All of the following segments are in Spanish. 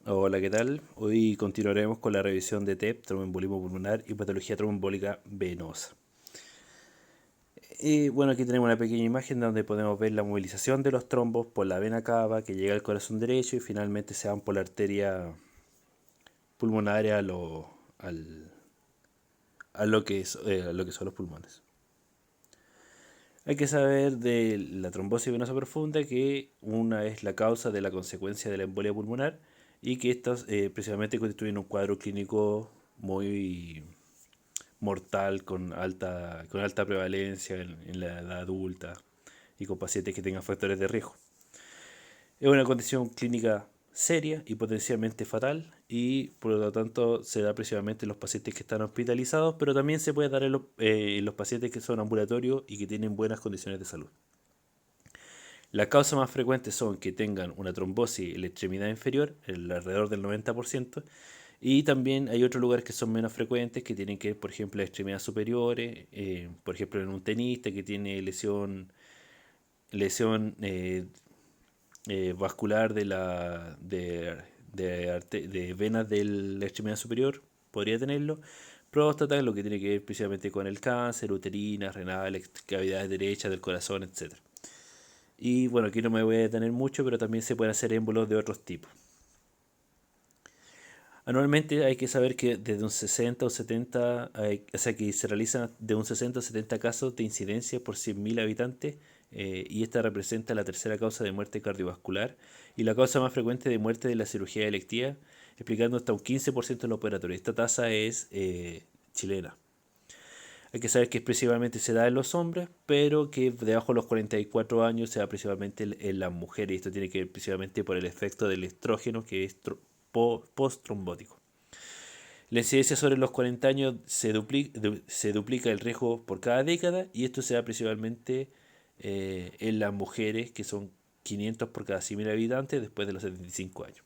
Hola, ¿qué tal? Hoy continuaremos con la revisión de TEP, tromboembolismo pulmonar y patología tromboembólica venosa. Bueno, aquí tenemos una pequeña imagen donde podemos ver la movilización de los trombos por la vena cava que llega al corazón derecho y finalmente se van por la arteria pulmonar al- a lo que son los pulmones. Hay que saber de la trombosis venosa profunda que una es la causa de la consecuencia de la embolia pulmonar y que estas precisamente constituyen un cuadro clínico muy mortal con alta prevalencia en la edad adulta y con pacientes que tengan factores de riesgo. Es una condición clínica seria y potencialmente fatal y por lo tanto se da principalmente en los pacientes que están hospitalizados, pero también se puede dar en los pacientes que son ambulatorios y que tienen buenas condiciones de salud. Las causas más frecuentes son que tengan una trombosis en la extremidad inferior, alrededor del 90%, y también hay otros lugares que son menos frecuentes, que tienen que ver, por ejemplo, las extremidades superiores, por ejemplo, en un tenista que tiene lesión vascular de venas de la extremidad superior, podría tenerlo. Próstata, lo que tiene que ver precisamente con el cáncer, uterina, renal, cavidades derechas del corazón, etc. Y bueno, aquí no me voy a detener mucho, pero también se pueden hacer émbolos de otros tipos. Anualmente hay que saber que desde un 60 o 70, o sea que se realizan de un 60 o 70 casos de incidencia por 100.000 habitantes, y esta representa la tercera causa de muerte cardiovascular y la causa más frecuente de muerte de la cirugía electiva, explicando hasta un 15% en lo operatorio. Esta tasa es chilena. Hay que saber que principalmente se da en los hombres, pero que debajo de los 44 años se da principalmente en las mujeres. Y esto tiene que ver principalmente por el efecto del estrógeno, que es post-trombótico. La incidencia sobre los 40 años se duplica el riesgo por cada década y esto se da principalmente en las mujeres, que son 500 por cada 100.000 habitantes después de los 75 años.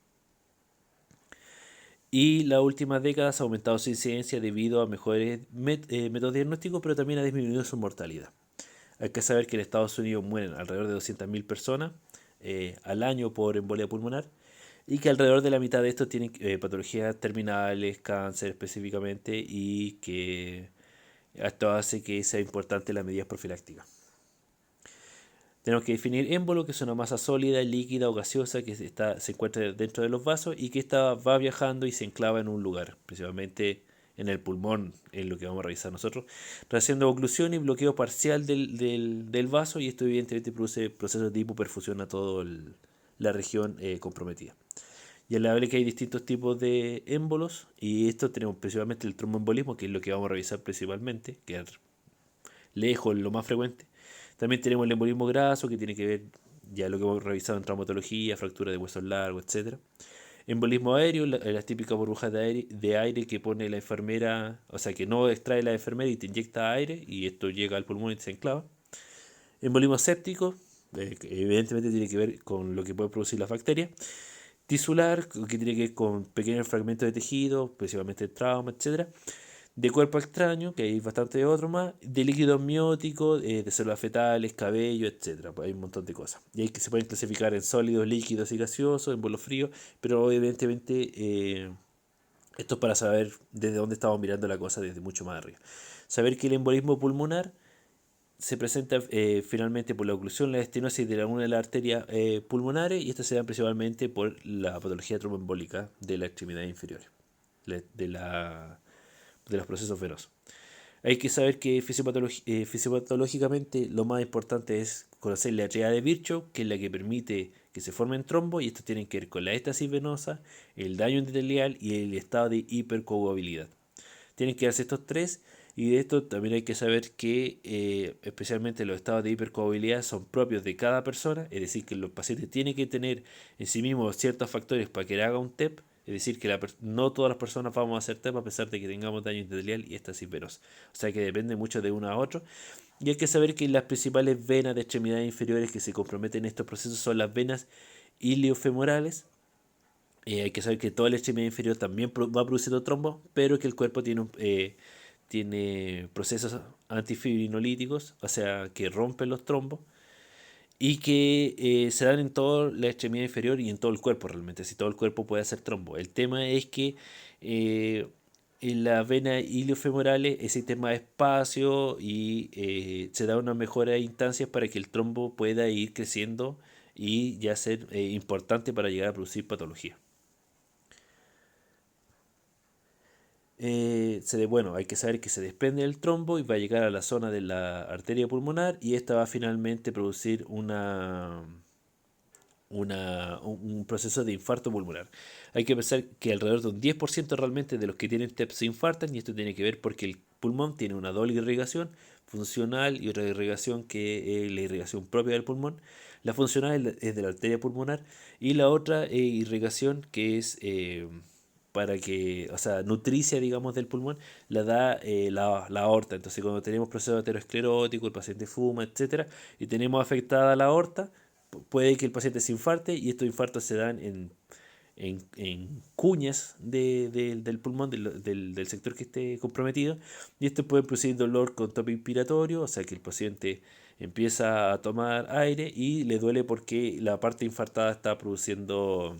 Y las últimas décadas ha aumentado su incidencia debido a mejores métodos diagnósticos, pero también ha disminuido su mortalidad. Hay que saber que en Estados Unidos mueren alrededor de 200.000 personas al año por embolia pulmonar y que alrededor de la mitad de estos tienen patologías terminales, cáncer específicamente, y que esto hace que sea importante las medidas profilácticas. Tenemos que definir émbolo, que es una masa sólida, líquida o gaseosa que se encuentra dentro de los vasos y que esta va viajando y se enclava en un lugar, principalmente en el pulmón, en lo que vamos a revisar nosotros, haciendo oclusión y bloqueo parcial del vaso, y esto evidentemente produce procesos de hipoperfusión a toda la región comprometida. Y es la que hay distintos tipos de émbolos, y esto tenemos principalmente el tromboembolismo, que es lo que vamos a revisar principalmente, que es lejos lo más frecuente. También tenemos el embolismo graso, que tiene que ver ya lo que hemos revisado en traumatología, fractura de huesos largos, etc. Embolismo aéreo, las típicas burbujas de aire que pone la enfermera, o sea, que no extrae la enfermera y te inyecta aire, y esto llega al pulmón y se enclava. Embolismo séptico, que evidentemente tiene que ver con lo que puede producir las bacterias. Tisular, que tiene que ver con pequeños fragmentos de tejido, principalmente trauma, etc. De cuerpo extraño, que hay bastante otro más, de líquido amniótico, de células fetales, cabello, etcétera. Pues hay un montón de cosas. Y ahí que se pueden clasificar en sólidos, líquidos y gaseosos, en bolos fríos, pero evidentemente esto es para saber desde dónde estamos mirando la cosa desde mucho más arriba. Saber que el embolismo pulmonar se presenta finalmente por la oclusión, la estenosis de una de las arterias pulmonares, y estas se dan principalmente por la patología tromboembólica de la extremidad inferior, de los procesos venosos. Hay que saber que fisiopatológicamente lo más importante es conocer la triada de Virchow, que es la que permite que se formen trombos, y estos tienen que ver con la éstasis venosa, el daño endotelial y el estado de hipercoagulabilidad. Tienen que darse estos tres, y de esto también hay que saber que especialmente los estados de hipercoagulabilidad son propios de cada persona, es decir, que los pacientes tienen que tener en sí mismos ciertos factores para que le haga un TEP, es decir, que no todas las personas vamos a hacer TEP a pesar de que tengamos daño endotelial y estasis venosa. O sea que depende mucho de uno a otro. Y hay que saber que las principales venas de extremidades inferiores que se comprometen en estos procesos son las venas iliofemorales. Hay que saber que toda la extremidad inferior también va produciendo trombos, pero que el cuerpo tiene procesos antifibrinolíticos, o sea, que rompen los trombos. y que se dan en toda la extremidad inferior y en todo el cuerpo realmente, si todo el cuerpo puede hacer trombo. El tema es que eh, en la vena iliofemorales existe más espacio y se da una mejora de instancias para que el trombo pueda ir creciendo y ya ser importante para llegar a producir patología. Bueno, hay que saber que se desprende del trombo y va a llegar a la zona de la arteria pulmonar y esta va a finalmente producir un proceso de infarto pulmonar. Hay que pensar que alrededor de un 10% realmente de los que tienen TEP se infartan y esto tiene que ver porque el pulmón tiene una doble irrigación funcional y otra irrigación que es la irrigación propia del pulmón. La funcional es de la arteria pulmonar y la otra irrigación que es para que, o sea, nutricia, digamos, del pulmón, la da la aorta. Entonces, cuando tenemos proceso aterosclerótico, el paciente fuma, etcétera, y tenemos afectada la aorta, puede que el paciente se infarte y estos infartos se dan en cuñas del pulmón, del sector que esté comprometido, y esto puede producir dolor con tope inspiratorio, o sea que el paciente empieza a tomar aire y le duele porque la parte infartada está produciendo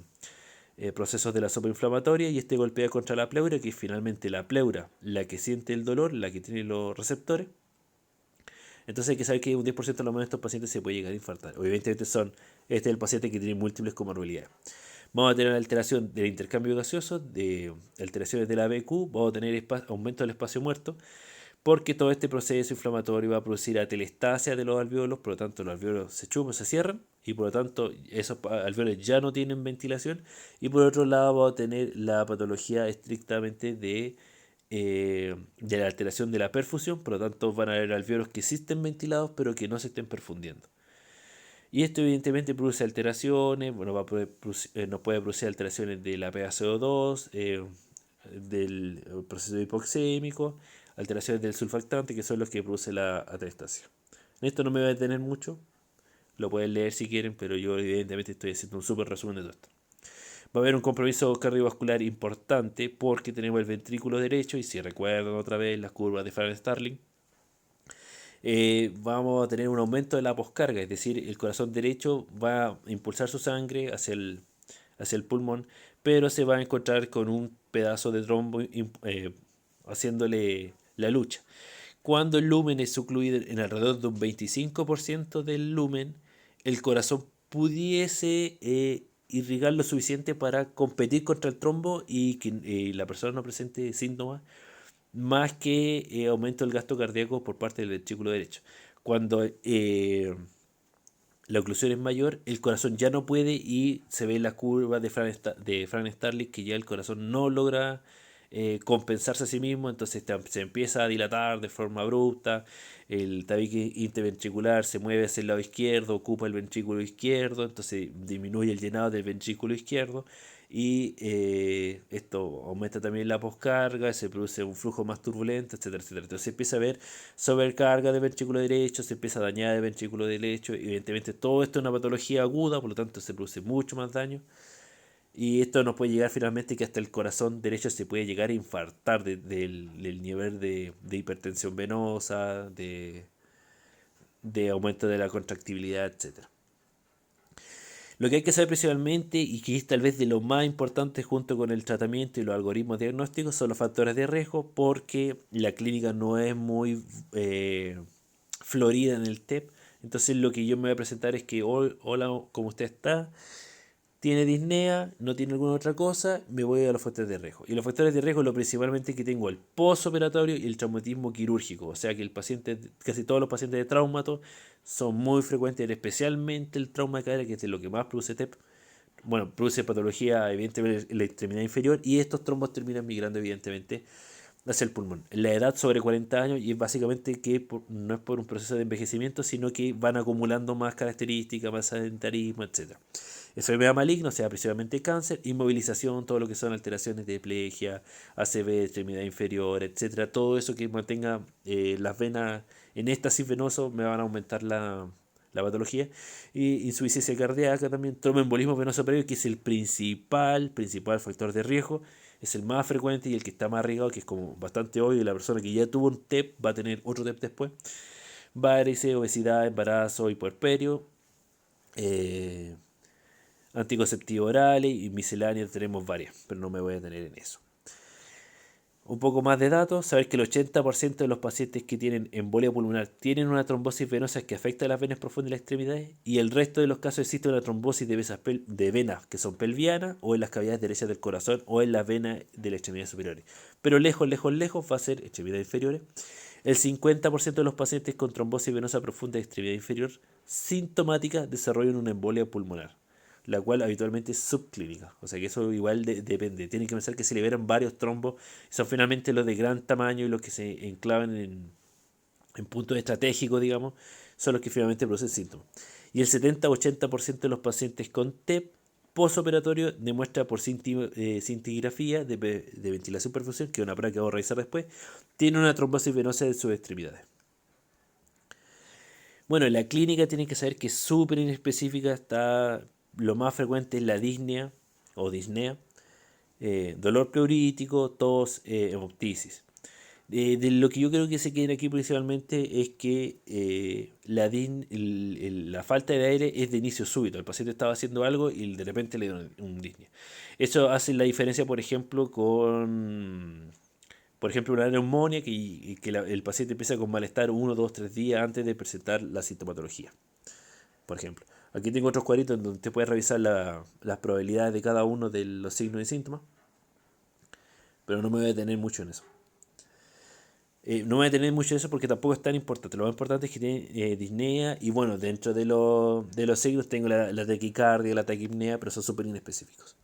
procesos de la sopa inflamatoria y este golpea contra la pleura, que es finalmente la pleura la que siente el dolor, la que tiene los receptores. Entonces hay que saber que un 10% de los de estos pacientes se puede llegar a infartar. Obviamente este es el paciente que tiene múltiples comorbilidades. Vamos a tener alteración del intercambio gaseoso, de alteraciones de la ABQ, vamos a tener aumento del espacio muerto, porque todo este proceso inflamatorio va a producir atelestasia de los alvéolos, por lo tanto los alvéolos se chupan, se cierran, y por lo tanto esos alvéolos ya no tienen ventilación, y por otro lado vamos a tener la patología estrictamente de la alteración de la perfusión, por lo tanto van a haber alvéolos que sí estén ventilados, pero que no se estén perfundiendo. Y esto evidentemente produce alteraciones, bueno, nos puede producir alteraciones de la PaCO2, del proceso hipoxémico, alteraciones del surfactante, que son los que produce la atestasia. En esto no me voy a detener mucho, lo pueden leer si quieren, pero yo evidentemente estoy haciendo un súper resumen de todo esto. Va a haber un compromiso cardiovascular importante porque tenemos el ventrículo derecho, y si recuerdan otra vez las curvas de Frank-Starling, vamos a tener un aumento de la poscarga, es decir, el corazón derecho va a impulsar su sangre hacia el pulmón, pero se va a encontrar con un pedazo de trombo haciéndole la lucha. Cuando el lumen es ocluido en alrededor de un 25% del lumen, el corazón pudiese irrigar lo suficiente para competir contra el trombo y que la persona no presente síntomas, más que aumento del gasto cardíaco por parte del ventrículo derecho. Cuando la oclusión es mayor, el corazón ya no puede y se ve la curva de Frank Starling que ya el corazón no logra compensarse a sí mismo, entonces se empieza a dilatar de forma abrupta, el tabique interventricular se mueve hacia el lado izquierdo, ocupa el ventrículo izquierdo, entonces disminuye el llenado del ventrículo izquierdo y esto aumenta también la poscarga, se produce un flujo más turbulento, etcétera, etcétera. Entonces se empieza a ver sobrecarga del ventrículo derecho, se empieza a dañar el ventrículo derecho, evidentemente todo esto es una patología aguda, por lo tanto se produce mucho más daño. Y esto nos puede llegar finalmente que hasta el corazón derecho se puede llegar a infartar del nivel de hipertensión venosa, de aumento de la contractibilidad, etcétera. Lo que hay que saber principalmente, y que es tal vez de lo más importante junto con el tratamiento y los algoritmos diagnósticos, son los factores de riesgo, porque la clínica no es muy florida en el TEP. Entonces lo que yo me voy a presentar es que, hola, ¿cómo usted está? Tiene disnea, no tiene alguna otra cosa, me voy a los factores de riesgo. Y los factores de riesgo, lo principalmente que tengo el postoperatorio y el traumatismo quirúrgico. O sea que el paciente, casi todos los pacientes de traumato son muy frecuentes, especialmente el trauma de cadera, que es de lo que más produce TEP. Bueno, produce patología evidentemente en la extremidad inferior y estos trombos terminan migrando evidentemente hacia el pulmón. La edad sobre 40 años y es básicamente que no es por un proceso de envejecimiento, sino que van acumulando más características, más sedentarismo, etc. Enfermedad maligna, o sea, principalmente cáncer, inmovilización, todo lo que son alteraciones de plegia, ACV, extremidad inferior, etcétera. Todo eso que mantenga las venas en éxtasis venoso me van a aumentar la patología. Y insuficiencia cardíaca también, tromboembolismo venoso previo, que es el principal factor de riesgo. Es el más frecuente y el que está más arriesgado, que es como bastante obvio. La persona que ya tuvo un TEP va a tener otro TEP después. Varices, obesidad, embarazo y puerperio. eh, anticonceptivos orales y misceláneos tenemos varias, pero no me voy a detener en eso. Un poco más de datos, saber que el 80% de los pacientes que tienen embolia pulmonar tienen una trombosis venosa que afecta a las venas profundas de las extremidades y el resto de los casos existe una trombosis de venas que son pelvianas o en las cavidades derechas del corazón o en las venas de las extremidades superiores. Pero lejos, lejos, lejos va a ser extremidades inferiores. El 50% de los pacientes con trombosis venosa profunda de extremidad inferior sintomática desarrollan una embolia pulmonar, la cual habitualmente es subclínica. O sea que eso igual depende. Tienen que pensar que se liberan varios trombos. Son finalmente los de gran tamaño y los que se enclavan en puntos estratégicos, digamos, son los que finalmente producen síntomas. Y el 70-80% de los pacientes con TEP postoperatorio demuestra por cintigrafía de ventilación perfusión, que es una prueba que vamos a revisar después, tiene una trombosis venosa de sus extremidades. Bueno, en la clínica tienen que saber que es súper inespecífica, está lo más frecuente es la disnea o disnea, dolor pleurítico, tos, hemoptisis. De lo que yo creo que se queda aquí principalmente es que la falta de aire es de inicio súbito. El paciente estaba haciendo algo y de repente le dio un disnea. Eso hace la diferencia, por ejemplo, una neumonía que el paciente empieza con malestar 1, 2, 3 días antes de presentar la sintomatología, por ejemplo. Aquí tengo otros cuadritos donde usted puede revisar las probabilidades de cada uno de los signos y síntomas, pero no me voy a detener mucho en eso. No me voy a detener mucho en eso porque tampoco es tan importante. Lo más importante es que tiene disnea y bueno, dentro de los signos tengo la taquicardia, la taquipnea, pero son súper inespecíficos.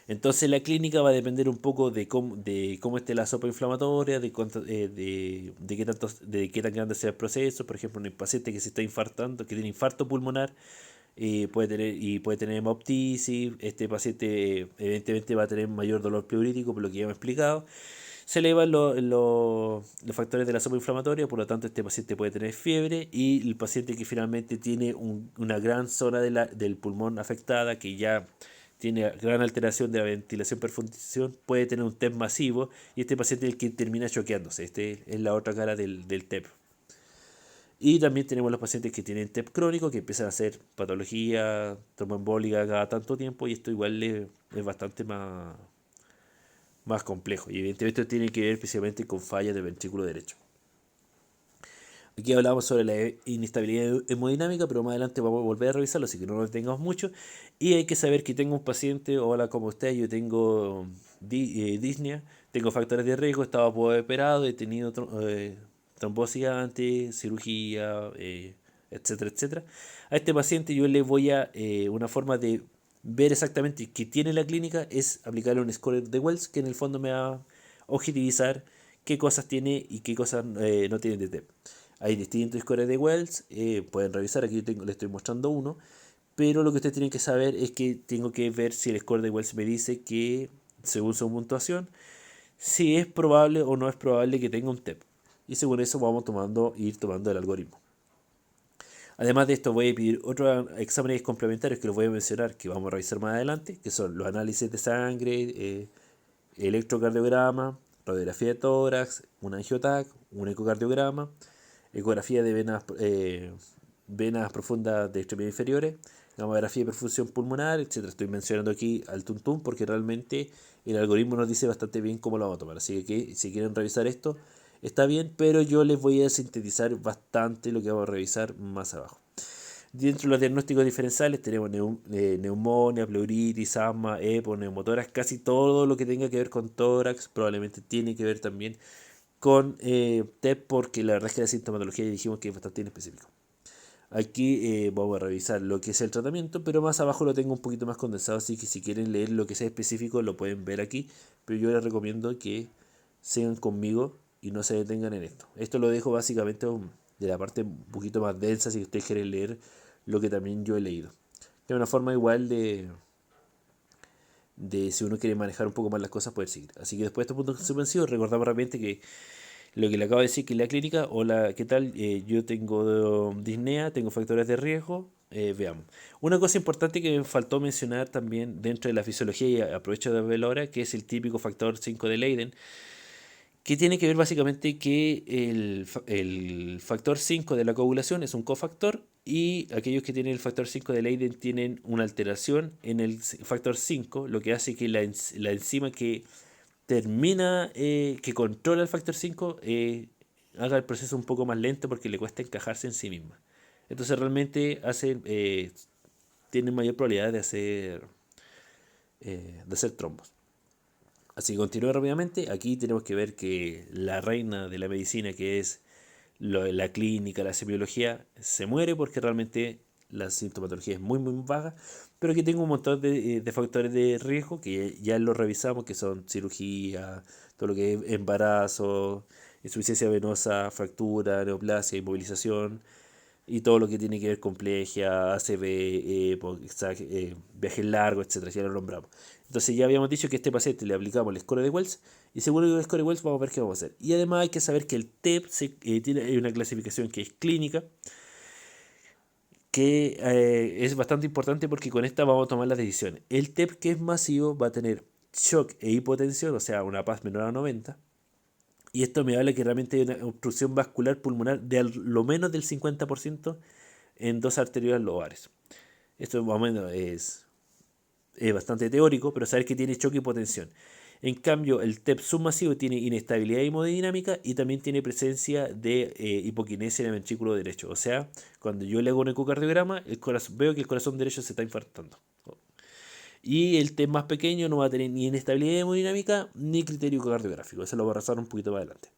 Entonces la clínica va a depender un poco de cómo esté la sopa inflamatoria, de qué tan grande sea el proceso. Por ejemplo, un paciente que se está infartando, que tiene infarto pulmonar, puede tener hemoptisis. Este paciente evidentemente va a tener mayor dolor pleurítico, por lo que ya me he explicado. Se elevan los factores de la sopa inflamatoria, por lo tanto este paciente puede tener fiebre y el paciente que finalmente tiene una gran zona del pulmón afectada, que ya tiene gran alteración de la ventilación perfusión, puede tener un TEP masivo y este paciente es el que termina choqueándose. Este es la otra cara del TEP. Y también tenemos los pacientes que tienen TEP crónico, que empiezan a hacer patología tromboembólica cada tanto tiempo y esto igual es bastante más complejo. Y evidentemente esto tiene que ver especialmente con fallas del ventrículo derecho. Aquí hablamos sobre la inestabilidad hemodinámica, pero más adelante vamos a volver a revisarlo, así que no nos detengamos mucho. Y hay que saber que tengo un paciente, hola, ¿cómo está? Yo tengo disnea, tengo factores de riesgo, estaba operado, he tenido trombosis antes, cirugía, etcétera, etcétera. A este paciente yo le voy una forma de ver exactamente qué tiene la clínica es aplicarle un score de Wells, que en el fondo me va a objetivizar qué cosas tiene y qué cosas no tiene de TEP. Hay distintos scores de Wells, pueden revisar, aquí le estoy mostrando uno, pero lo que ustedes tienen que saber es que tengo que ver si el score de Wells me dice que, según su puntuación, si es probable o no es probable que tenga un TEP. Y según eso vamos ir tomando el algoritmo. Además de esto voy a pedir otros exámenes complementarios que los voy a mencionar, que vamos a revisar más adelante, que son los análisis de sangre, electrocardiograma, radiografía de tórax, un angiotac, un ecocardiograma, ecografía de venas profundas de extremidades inferiores, gamografía de perfusión pulmonar, etc. Estoy mencionando aquí al tuntún porque realmente el algoritmo nos dice bastante bien cómo lo vamos a tomar. Así que si quieren revisar esto, está bien, pero yo les voy a sintetizar bastante lo que vamos a revisar más abajo. Dentro de los diagnósticos diferenciales tenemos neumonía, pleuritis, asma, EPO, neumotórax, casi todo lo que tenga que ver con tórax probablemente tiene que ver también con TEP, porque la verdad es que la sintomatología ya dijimos que es bastante inespecífico. Aquí vamos a revisar lo que es el tratamiento, pero más abajo lo tengo un poquito más condensado, así que si quieren leer lo que sea específico lo pueden ver aquí, pero yo les recomiendo que sigan conmigo y no se detengan en esto. Esto lo dejo básicamente de la parte un poquito más densa si ustedes quieren leer lo que también yo he leído. Es una forma igual de si uno quiere manejar un poco más las cosas, poder seguir. Así que después de estos puntos suspensivos, recordamos rápidamente que lo que le acabo de decir, que en la clínica, hola, ¿qué tal? Yo tengo disnea, tengo factores de riesgo. Veamos. Una cosa importante que me faltó mencionar también dentro de la fisiología, y aprovecho de verlo ahora, que es el típico factor 5 de Leiden, que tiene que ver básicamente que el factor 5 de la coagulación es un cofactor y aquellos que tienen el factor 5 de Leiden tienen una alteración en el factor 5, lo que hace que la enzima que termina, que controla el factor 5, haga el proceso un poco más lento porque le cuesta encajarse en sí misma. Entonces realmente tienen mayor probabilidad de hacer trombos. Así que continúo rápidamente. Aquí tenemos que ver que la reina de la medicina, que es la clínica, la semiología, se muere porque realmente la sintomatología es muy vaga, pero aquí tengo un montón de factores de riesgo que ya lo revisamos, que son cirugía, todo lo que es embarazo, insuficiencia venosa, fractura, neoplasia, inmovilización, y todo lo que tiene que ver con plegia, ACV, viajes largos, etcétera, ya lo nombramos. Entonces ya habíamos dicho que a este paciente le aplicamos el score de Wells y según el score de Wells vamos a ver qué vamos a hacer. Y además hay que saber que el TEP tiene una clasificación que es clínica, que es bastante importante porque con esta vamos a tomar las decisiones. El TEP que es masivo va a tener shock e hipotensión, o sea, una PAS menor a 90. Y esto me habla que realmente hay una obstrucción vascular pulmonar de lo menos del 50% en dos arteriolas lobales. Esto más o menos es bastante teórico, pero saber que tiene choque y hipotensión. En cambio, el TEP submasivo tiene inestabilidad hemodinámica y también tiene presencia de hipoquinesia en el ventrículo derecho. O sea, cuando yo le hago un ecocardiograma, veo que el corazón derecho se está infartando. Y el TEP más pequeño no va a tener ni inestabilidad hemodinámica ni criterio cardiográfico. Eso lo voy a rezar un poquito más adelante.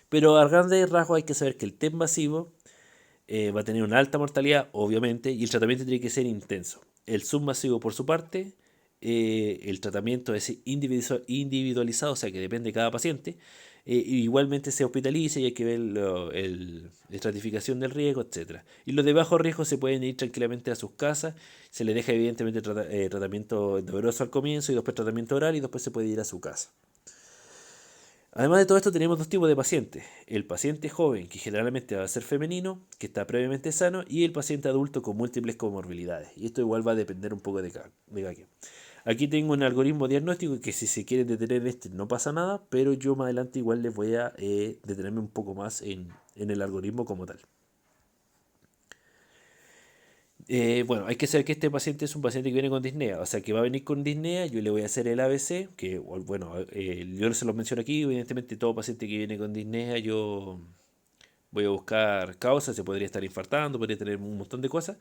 Pero a grandes rasgos hay que saber que el TEP masivo va a tener una alta mortalidad, obviamente, y el tratamiento tiene que ser intenso. El submasivo, por su parte, el tratamiento es individualizado, o sea que depende de cada paciente. Igualmente se hospitaliza y hay que ver la estratificación del riesgo, etcétera. Y los de bajo riesgo se pueden ir tranquilamente a sus casas. Se les deja evidentemente tratamiento endovenoso al comienzo y después tratamiento oral y después se puede ir a su casa. Además de todo esto tenemos dos tipos de pacientes. El paciente joven, que generalmente va a ser femenino, que está previamente sano, y el paciente adulto con múltiples comorbilidades. Y esto igual va a depender un poco de cada quien. Aquí tengo un algoritmo diagnóstico que si se quieren detener en este no pasa nada, pero yo más adelante igual les voy a detenerme un poco más en el algoritmo como tal. Bueno, hay que saber que este paciente es un paciente que viene con disnea, o sea que va a venir con disnea, yo le voy a hacer el ABC, que bueno, yo se lo menciono aquí, evidentemente todo paciente que viene con disnea yo voy a buscar causas, se podría estar infartando, podría tener un montón de cosas,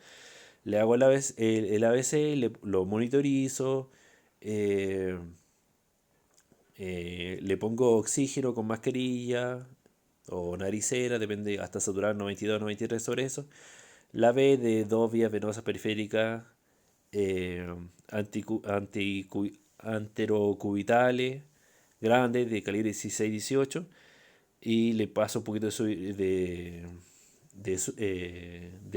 le hago el ABC, lo monitorizo, eh, le pongo oxígeno con mascarilla o naricera, depende, hasta saturar 92, 93 sobre eso. La B de dos vías venosas periféricas eh, anterocubitales grandes de calibre 16-18 y le paso un poquito de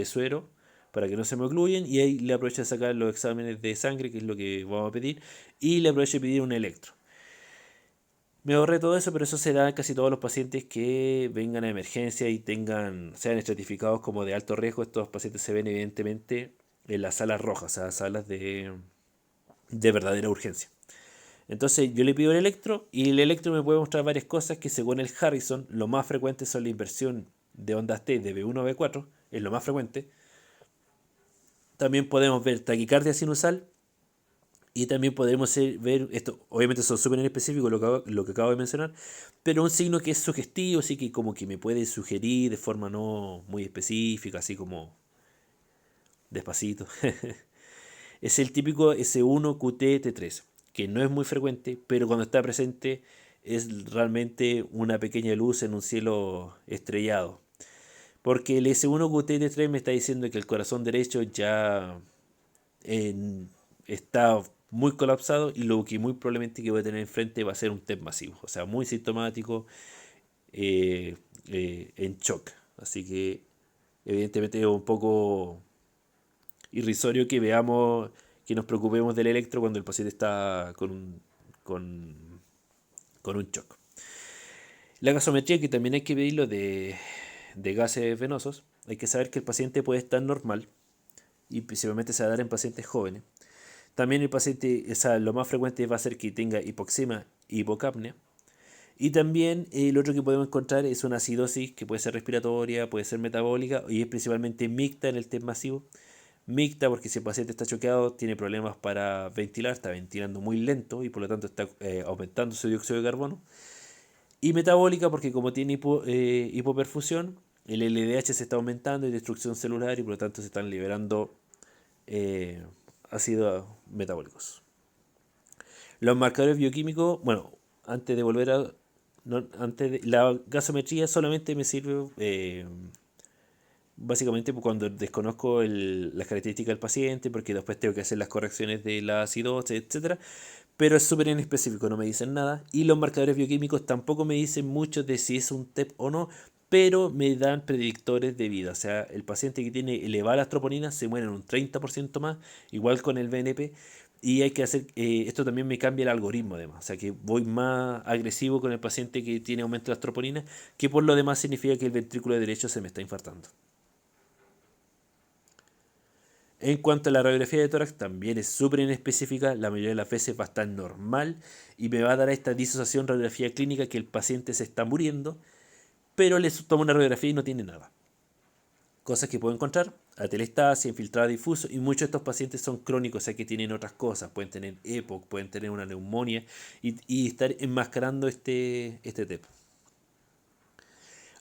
suero para que no se me ocluyen y ahí le aprovecho de sacar los exámenes de sangre, que es lo que vamos a pedir, y le aprovecho de pedir un electro. Me ahorré todo eso, pero eso se da en casi todos los pacientes que vengan a emergencia y sean estratificados como de alto riesgo. Estos pacientes se ven evidentemente en las salas rojas, o sea, salas de verdadera urgencia. Entonces yo le pido el electro y el electro me puede mostrar varias cosas que según el Harrison lo más frecuente son la inversión de ondas T de B1 a B4, es lo más frecuente. También podemos ver taquicardia sinusal y también podemos ver, esto obviamente son súper en específico lo que acabo de mencionar, pero un signo que es sugestivo, así que como que me puede sugerir de forma no muy específica, así como despacito. Es el típico S1QT-T3, que no es muy frecuente, pero cuando está presente es realmente una pequeña luz en un cielo estrellado. Porque el S1QT-T3 me está diciendo que el corazón derecho ya está muy colapsado y lo que muy probablemente que voy a tener enfrente va a ser un TEP masivo, o sea, muy sintomático, en shock. Así que evidentemente es un poco irrisorio que veamos, que nos preocupemos del electro cuando el paciente está con, con un shock. La gasometría, que también hay que pedirlo de gases venosos, hay que saber que el paciente puede estar normal y principalmente se va a dar en pacientes jóvenes. También el paciente, lo más frecuente va a ser que tenga hipoxemia y hipocapnia. Y también lo otro que podemos encontrar es una acidosis que puede ser respiratoria, puede ser metabólica y es principalmente mixta en el test masivo. Mixta porque si el paciente está choqueado, tiene problemas para ventilar, está ventilando muy lento y por lo tanto está aumentando su dióxido de carbono. Y metabólica porque como tiene hipoperfusión, el LDH se está aumentando y destrucción celular y por lo tanto se están liberando ácidos metabólicos. Los marcadores bioquímicos, bueno, antes de volver a... la gasometría solamente me sirve básicamente cuando desconozco las características del paciente, porque después tengo que hacer las correcciones de la acidosis, etcétera. Pero es súper inespecífico, no me dicen nada. Y los marcadores bioquímicos tampoco me dicen mucho de si es un TEP o no, pero me dan predictores de vida. O sea, el paciente que tiene elevadas troponinas se muere en un 30% más, igual con el BNP. Y hay que hacer, esto también me cambia el algoritmo además. O sea, que voy más agresivo con el paciente que tiene aumento de las troponinas, que por lo demás significa que el ventrículo derecho se me está infartando. En cuanto a la radiografía de tórax, también es súper inespecífica, la mayoría de las veces va a estar normal y me va a dar esta disociación radiografía clínica que el paciente se está muriendo, pero le tomo una radiografía y no tiene nada. Cosas que puedo encontrar, atelestasia, infiltrado difuso, y muchos de estos pacientes son crónicos, o sea que tienen otras cosas, pueden tener EPOC, pueden tener una neumonía y estar enmascarando este TEP.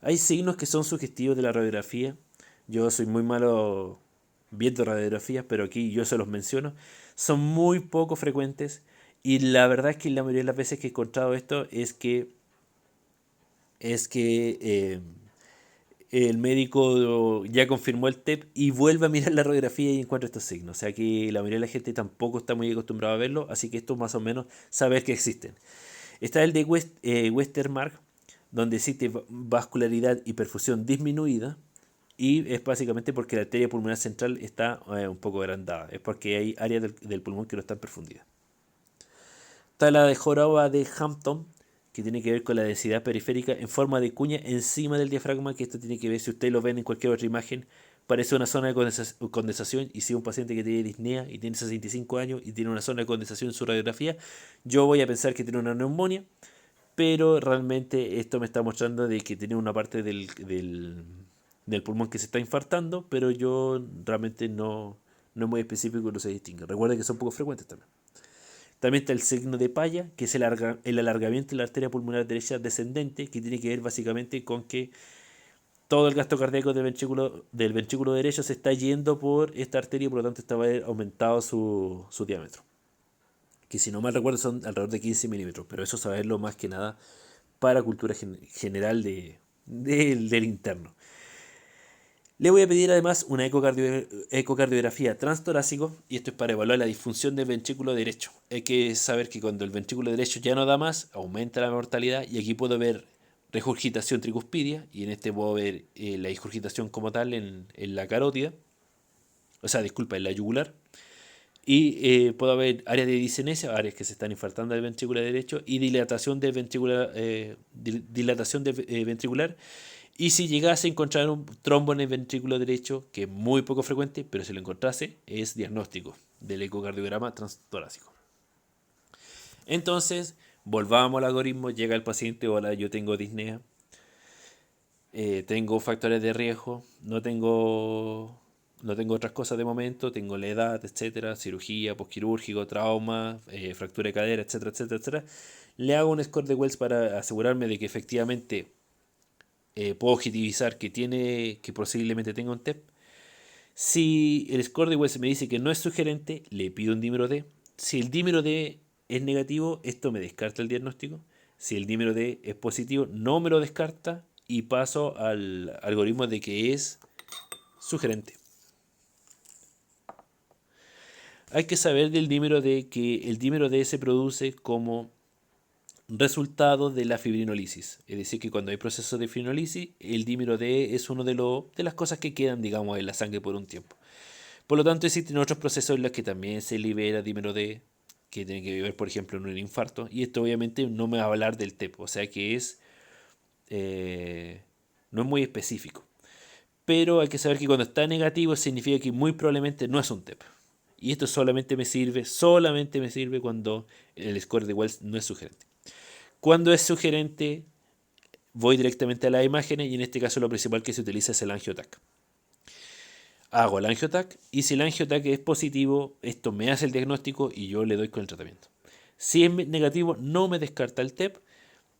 Hay signos que son sugestivos de la radiografía. Yo soy muy malo viendo radiografías, pero aquí yo se los menciono. Son muy poco frecuentes y la verdad es que la mayoría de las veces que he encontrado esto es que el médico ya confirmó el TEP y vuelve a mirar la radiografía y encuentra estos signos. O sea que la mayoría de la gente tampoco está muy acostumbrada a verlo, así que esto más o menos saber que existen. Está el de Westermarck, donde existe vascularidad y perfusión disminuida, y es básicamente porque la arteria pulmonar central está un poco agrandada, es porque hay áreas del pulmón que no están perfundidas. Está la de joroba de Hampton, que tiene que ver con la densidad periférica en forma de cuña encima del diafragma, que esto tiene que ver, si ustedes lo ven en cualquier otra imagen, parece una zona de condensación, y si un paciente que tiene disnea y tiene 65 años y tiene una zona de condensación en su radiografía, yo voy a pensar que tiene una neumonía, pero realmente esto me está mostrando de que tiene una parte del pulmón que se está infartando, pero yo realmente no es muy específico y no se distingue. Recuerden que son poco frecuentes también. También está el signo de Paya, que es el alargamiento de la arteria pulmonar derecha descendente, que tiene que ver básicamente con que todo el gasto cardíaco del ventrículo derecho se está yendo por esta arteria y por lo tanto está aumentado su diámetro. Que si no mal recuerdo son alrededor de 15 milímetros, pero eso saberlo más que nada para cultura general del interno. Le voy a pedir además una ecocardiografía transtorácico, y esto es para evaluar la disfunción del ventrículo derecho. Hay que saber que cuando el ventrículo derecho ya no da más, aumenta la mortalidad, y aquí puedo ver regurgitación tricuspidia, y en este puedo ver la regurgitación como tal en la carótida, o sea, disculpa, en la yugular, y puedo ver áreas de disenesia, áreas que se están infartando del ventrículo derecho, y dilatación del ventricular. Y si llegase a encontrar un trombo en el ventrículo derecho, que es muy poco frecuente, pero si lo encontrase, es diagnóstico del ecocardiograma transtorácico. Entonces, volvamos al algoritmo, llega el paciente, hola, yo tengo disnea, tengo factores de riesgo, no tengo otras cosas de momento, tengo la edad, etcétera, cirugía, posquirúrgico, trauma, fractura de cadera, etcétera, etcétera, etcétera. Le hago un score de Wells para asegurarme de que efectivamente puedo objetivizar que posiblemente tenga un TEP. Si el score de Wells me dice que no es sugerente, le pido un dímero D. Si el dímero D es negativo, esto me descarta el diagnóstico. Si el dímero D es positivo, no me lo descarta y paso al algoritmo de que es sugerente. Hay que saber del dímero D que el dímero D se produce como resultado de la fibrinolisis. Es decir, que cuando hay proceso de fibrinolisis, el dímero D es uno de las cosas que quedan, digamos, en la sangre por un tiempo. Por lo tanto, existen otros procesos en los que también se libera dímero D, que tiene que ver, por ejemplo, en un infarto. Y esto obviamente no me va a hablar del TEP, o sea que no es muy específico. Pero hay que saber que cuando está negativo significa que muy probablemente no es un TEP. Y esto solamente me sirve cuando el score de Wells no es sugerente. Cuando es sugerente, voy directamente a las imágenes y en este caso lo principal que se utiliza es el AngioTAC. Hago el AngioTAC y si el AngioTAC es positivo, esto me hace el diagnóstico y yo le doy con el tratamiento. Si es negativo, no me descarta el TEP,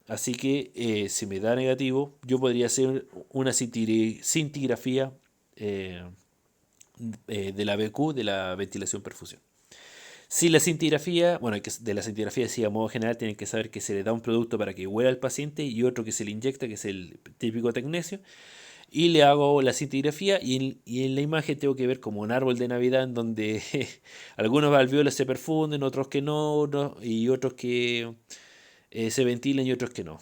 así que si me da negativo, yo podría hacer una cintigrafía de la BQ, de la ventilación perfusión. Si la cintigrafía, bueno, de la cintigrafía sí, a modo general tienen que saber que se le da un producto para que huela al paciente y otro que se le inyecta, que es el típico tecnesio, y le hago la cintigrafía y en la imagen tengo que ver como un árbol de Navidad en donde algunos alveolos se perfunden, otros que no, y otros que se ventilan y otros que no.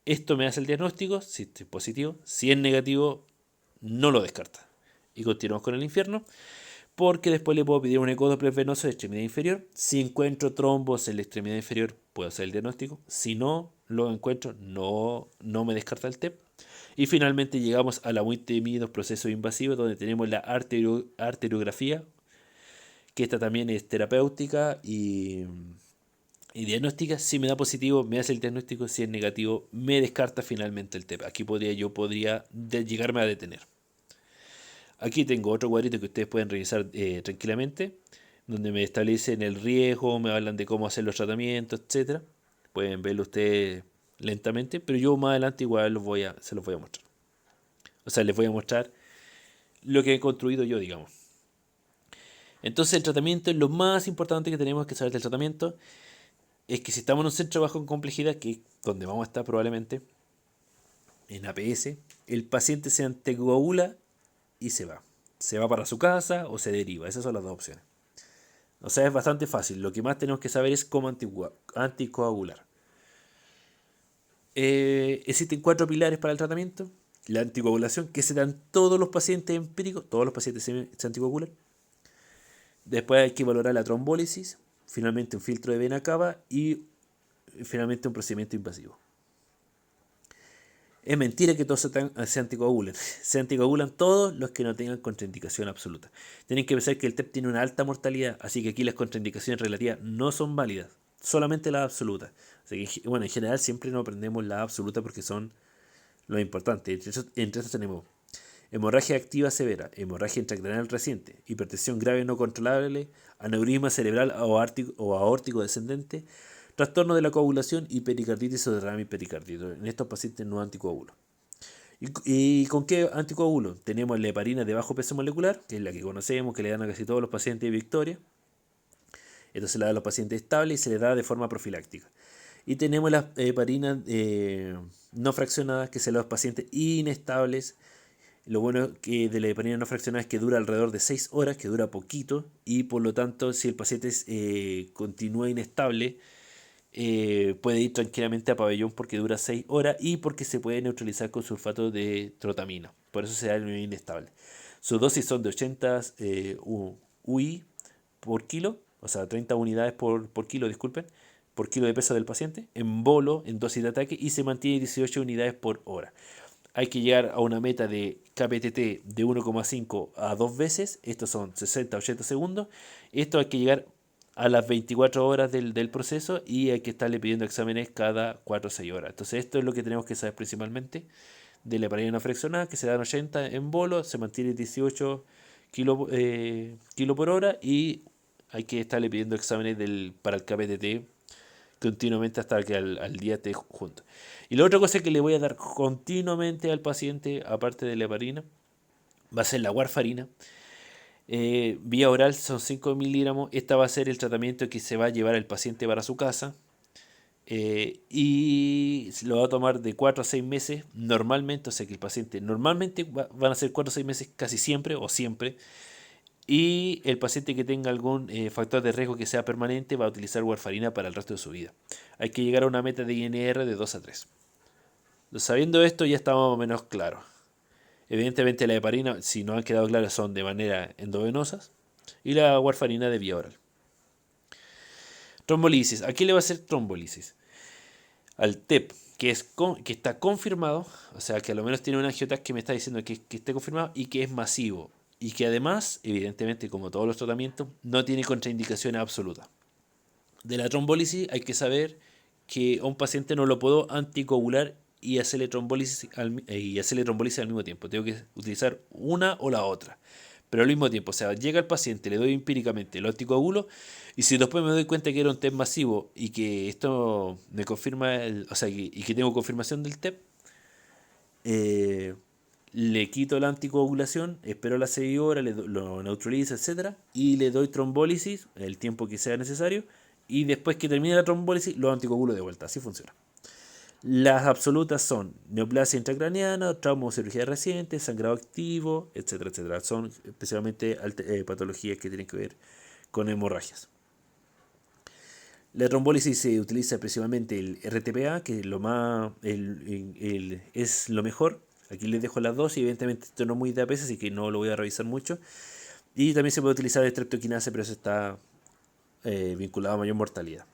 Esto me hace el diagnóstico, si es positivo, si es negativo, no lo descarta. Y continuamos con el infierno, porque después le puedo pedir un ecodoppler venoso de extremidad inferior. Si encuentro trombos en la extremidad inferior, puedo hacer el diagnóstico. Si no lo encuentro, no me descarta el TEP. Y finalmente llegamos a la muy temidos procesos invasivos, donde tenemos la arteriografía, que esta también es terapéutica y diagnóstica. Si me da positivo, me hace el diagnóstico. Si es negativo, me descarta finalmente el TEP. Aquí podría llegarme a detener. Aquí tengo otro cuadrito que ustedes pueden revisar tranquilamente, donde me establecen el riesgo, me hablan de cómo hacer los tratamientos, etcétera. Pueden verlo ustedes lentamente, pero yo más adelante igual se los voy a mostrar. O sea, les voy a mostrar lo que he construido yo, digamos. Entonces el tratamiento es lo más importante que tenemos que saber del tratamiento. Es que si estamos en un centro bajo complejidad, que es donde vamos a estar probablemente, en APS, el paciente se anticoagula y se va. Se va para su casa o se deriva. Esas son las dos opciones. O sea, es bastante fácil. Lo que más tenemos que saber es cómo anticoagular. Existen 4 pilares para el tratamiento. La anticoagulación, que se dan todos los pacientes empíricos. Todos los pacientes se anticoagulan. Después hay que valorar la trombólisis. Finalmente un filtro de vena cava. Y finalmente un procedimiento invasivo. Es mentira que todos se anticoagulen. Se anticoagulan todos los que no tengan contraindicación absoluta. Tienen que pensar que el TEP tiene una alta mortalidad, así que aquí las contraindicaciones relativas no son válidas, solamente las absolutas. Así que, bueno, en general siempre no aprendemos las absolutas porque son lo importante. Entre estos tenemos hemorragia activa severa, hemorragia intracraneal reciente, hipertensión grave no controlable, aneurisma cerebral o aórtico descendente, trastorno de la coagulación y pericarditis o derrame pericardítico. En estos pacientes no anticoagulo. ¿Y con qué anticoagulo? Tenemos la heparina de bajo peso molecular, que es la que conocemos, que le dan a casi todos los pacientes de Victoria. Esto se le da a los pacientes estables y se le da de forma profiláctica. Y tenemos las heparinas no fraccionadas, que se le da a los pacientes inestables. Lo bueno que de la heparina no fraccionada es que dura alrededor de 6 horas, que dura poquito, y por lo tanto, si el paciente continúa inestable, puede ir tranquilamente a pabellón porque dura 6 horas y porque se puede neutralizar con sulfato de trotamina. Por eso se da el nivel inestable. Sus dosis son de 80 UI por kilo, o sea, 30 unidades por kilo, disculpen, por kilo de peso del paciente, en bolo, en dosis de ataque, y se mantiene 18 unidades por hora. Hay que llegar a una meta de KPTT de 1,5 a 2 veces, estos son 60-80 segundos. Esto hay que llegar a las 24 horas del proceso y hay que estarle pidiendo exámenes cada 4 o 6 horas. Entonces esto es lo que tenemos que saber principalmente de la heparina no fraccionada, que se dan 80 en bolo, se mantiene 18 kilo por hora y hay que estarle pidiendo exámenes para el KPTT continuamente hasta que al día esté junto. Y la otra cosa que le voy a dar continuamente al paciente, aparte de la heparina, va a ser la warfarina. Vía oral son 5 miligramos. Esta va a ser el tratamiento que se va a llevar el paciente para su casa. Y lo va a tomar de 4 a 6 meses normalmente. O sea que el paciente normalmente van a ser 4 a 6 meses casi siempre o siempre. Y el paciente que tenga algún factor de riesgo que sea permanente va a utilizar warfarina para el resto de su vida. Hay que llegar a una meta de INR de 2 a 3. Sabiendo esto ya está más o menos claro. Evidentemente la heparina, si no han quedado claras, son de manera endovenosas y la warfarina de vía oral. Trombolisis. ¿A qué le va a hacer trombolisis? Al TEP, que está confirmado, o sea que a lo menos tiene un angiotac que me está diciendo que esté confirmado y que es masivo. Y que además, evidentemente, como todos los tratamientos, no tiene contraindicaciones absolutas. De la trombólisis hay que saber que a un paciente no lo puedo anticoagular y hacerle trombólisis al mismo tiempo. Tengo que utilizar una o la otra. Pero al mismo tiempo, o sea, llega el paciente, le doy empíricamente, lo anticoagulo, y si después me doy cuenta que era un TEP masivo y que esto me confirma, y que tengo confirmación del TEP, eh, le quito la anticoagulación, espero las 6 horas, lo neutralizo, etcétera, y le doy trombólisis el tiempo que sea necesario, y después que termine la trombólisis, lo anticoagulo de vuelta. Así funciona. Las absolutas son neoplasia intracraniana, trauma o cirugía reciente, sangrado activo, etcétera, etcétera. Son especialmente patologías que tienen que ver con hemorragias. La trombólisis se utiliza principalmente el RTPA, que es lo más, es lo mejor. Aquí les dejo las dos y evidentemente esto no es muy de APS, así que no lo voy a revisar mucho. Y también se puede utilizar el streptokinase, pero eso está vinculado a mayor mortalidad.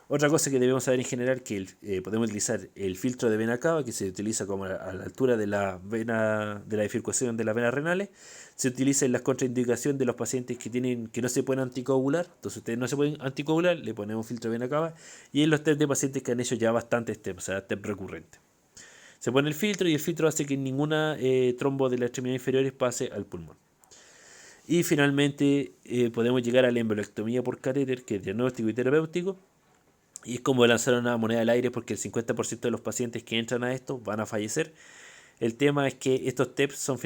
Otra cosa que debemos saber en general que podemos utilizar el filtro de vena cava, que se utiliza como a la altura de la vena, de la bifurcación de las venas renales. Se utiliza en las contraindicaciones de los pacientes que no se pueden anticoagular. Entonces ustedes no se pueden anticoagular, le ponemos un filtro de vena cava. Y en los test de pacientes que han hecho ya bastantes test, o sea, test recurrentes. Se pone el filtro y el filtro hace que ninguna trombo de las extremidades inferiores pase al pulmón. Y finalmente podemos llegar a la embolectomía por catéter, que es diagnóstico y terapéutico. Y es como lanzar una moneda al aire porque el 50% de los pacientes que entran a esto van a fallecer. El tema es que estos TEPs son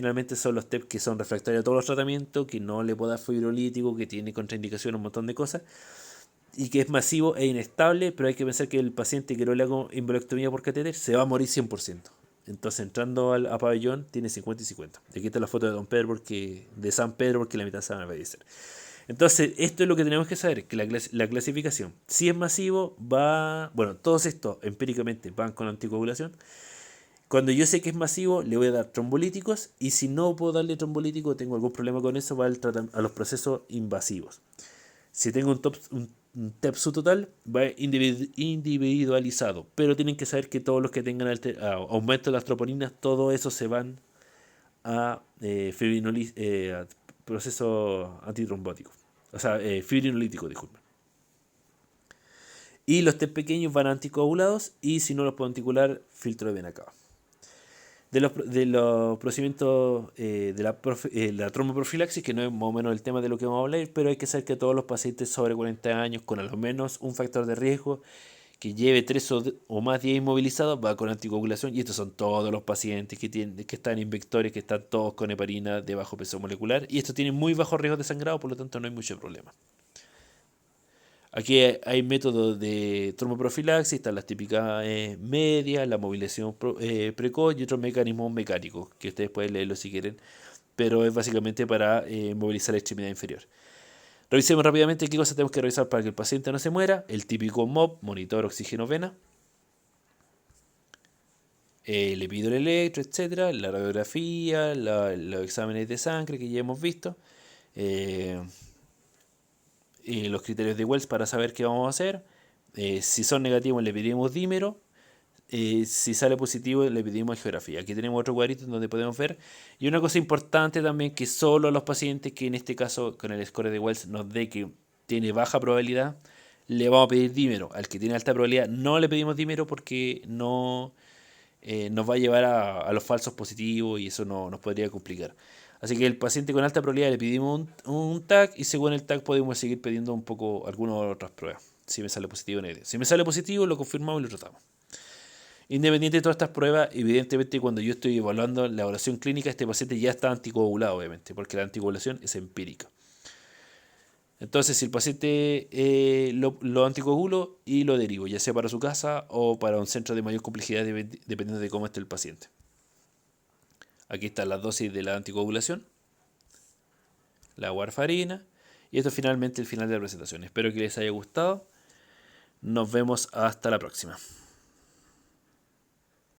los TEPs que son refractarios a todos los tratamientos, que no le puedo dar fibrolítico, que tiene contraindicación, un montón de cosas, y que es masivo e inestable, pero hay que pensar que el paciente que no le hago embolectomía por catéter se va a morir 100%. Entonces entrando a pabellón tiene 50 y 50. Aquí está la foto de Don Pedro de San Pedro porque la mitad se van a fallecer. Entonces, esto es lo que tenemos que saber, que la clasificación, si es masivo, todos estos empíricamente van con anticoagulación. Cuando yo sé que es masivo, le voy a dar trombolíticos, y si no puedo darle trombolítico, tengo algún problema con eso, va a los procesos invasivos. Si tengo un TEPSU total, va individualizado, pero tienen que saber que todos los que tengan aumento de las troponinas, todo eso se van a procesos antitrombóticos. O sea, fibrinolítico, disculpen. Y los test pequeños van anticoagulados, y si no los puedo anticoagular, filtro de vena cava. De los procedimientos de la tromboprofilaxis, que no es más o menos el tema de lo que vamos a hablar, pero hay que saber que todos los pacientes sobre 40 años con al menos un factor de riesgo que lleve 3 o más días inmovilizados va con anticoagulación, y estos son todos los pacientes que están en vectores, que están todos con heparina de bajo peso molecular, y estos tienen muy bajo riesgo de sangrado, por lo tanto no hay mucho problema. Aquí hay métodos de tromboprofilaxis, están las típicas medias, la movilización precoz y otros mecanismos mecánicos, que ustedes pueden leerlo si quieren, pero es básicamente para movilizar la extremidad inferior. Revisemos rápidamente qué cosas tenemos que revisar para que el paciente no se muera. El típico MOP, monitor oxígeno vena, el epiduroelectro, etcétera, la radiografía, los exámenes de sangre que ya hemos visto, los criterios de Wells para saber qué vamos a hacer. Si son negativos le pedimos dímero. Si sale positivo le pedimos geografía. Aquí tenemos otro cuadrito donde podemos ver. Y una cosa importante también, que solo a los pacientes que en este caso con el score de Wells nos dé que tiene baja probabilidad, le vamos a pedir dímero. Al que tiene alta probabilidad no le pedimos dímero porque no nos va a llevar a los falsos positivos y eso nos podría complicar. Así que el paciente con alta probabilidad le pedimos un TAC, y según el TAC podemos seguir pidiendo un poco algunas otras pruebas. Si me sale positivo o negativo. Si me sale positivo, lo confirmamos y lo tratamos. Independiente de todas estas pruebas, evidentemente cuando yo estoy evaluando la evaluación clínica, este paciente ya está anticoagulado, obviamente, porque la anticoagulación es empírica. Entonces, si el paciente lo anticoagulo y lo derivo, ya sea para su casa o para un centro de mayor complejidad, dependiendo de cómo esté el paciente. Aquí están las dosis de la anticoagulación, la warfarina, y esto es finalmente el final de la presentación. Espero que les haya gustado. Nos vemos hasta la próxima.